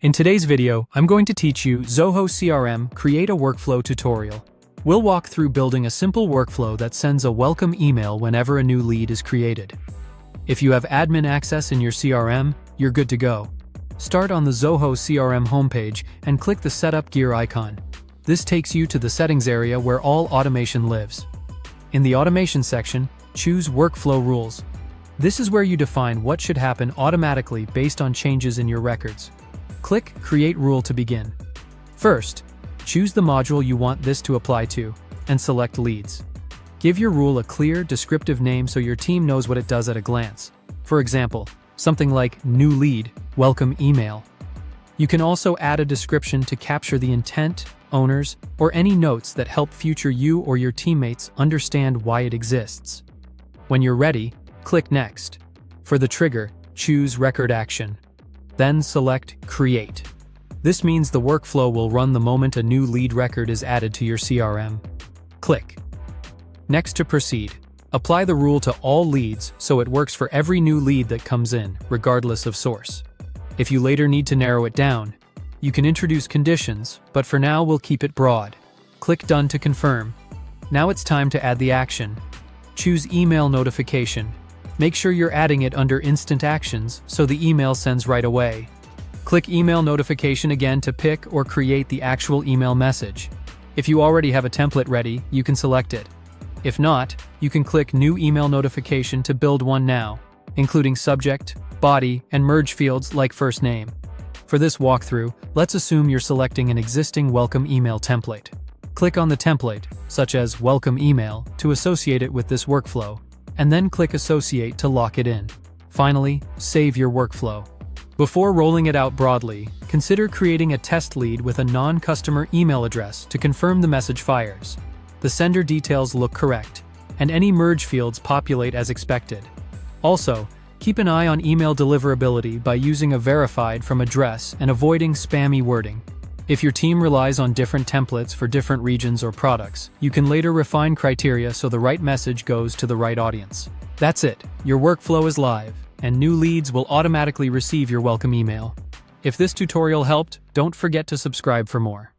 In today's video, I'm going to teach you Zoho CRM Create a Workflow tutorial. We'll walk through building a simple workflow that sends a welcome email whenever a new lead is created. If you have admin access in your CRM, you're good to go. Start on the Zoho CRM homepage and click the Setup Gear icon. This takes you to the settings area where all automation lives. In the automation section, choose Workflow Rules. This is where you define what should happen automatically based on changes in your records. Click Create Rule to begin. First, choose the module you want this to apply to, and select Leads. Give your rule a clear, descriptive name so your team knows what it does at a glance. For example, something like New Lead, Welcome Email. You can also add a description to capture the intent, owners, or any notes that help future you or your teammates understand why it exists. When you're ready, click Next. For the trigger, choose Record Action. Then select Create. This means the workflow will run the moment a new lead record is added to your CRM. Click Next to proceed. Apply the rule to all leads so it works for every new lead that comes in, regardless of source. If you later need to narrow it down, you can introduce conditions, but for now we'll keep it broad. Click Done to confirm. Now it's time to add the action. Choose Email Notification. Make sure you're adding it under Instant Actions so the email sends right away. Click Email Notification again to pick or create the actual email message. If you already have a template ready, you can select it. If not, you can click New Email Notification to build one now, including subject, body, and merge fields like first name. For this walkthrough, let's assume you're selecting an existing welcome email template. Click on the template, such as Welcome Email, to associate it with this workflow, and then click Associate to lock it in. Finally, save your workflow. Before rolling it out broadly, consider creating a test lead with a non-customer email address to confirm the message fires. The sender details look correct, and any merge fields populate as expected. Also, keep an eye on email deliverability by using a verified from address and avoiding spammy wording. If your team relies on different templates for different regions or products, you can later refine criteria so the right message goes to the right audience. That's it, your workflow is live, and new leads will automatically receive your welcome email. If this tutorial helped, don't forget to subscribe for more.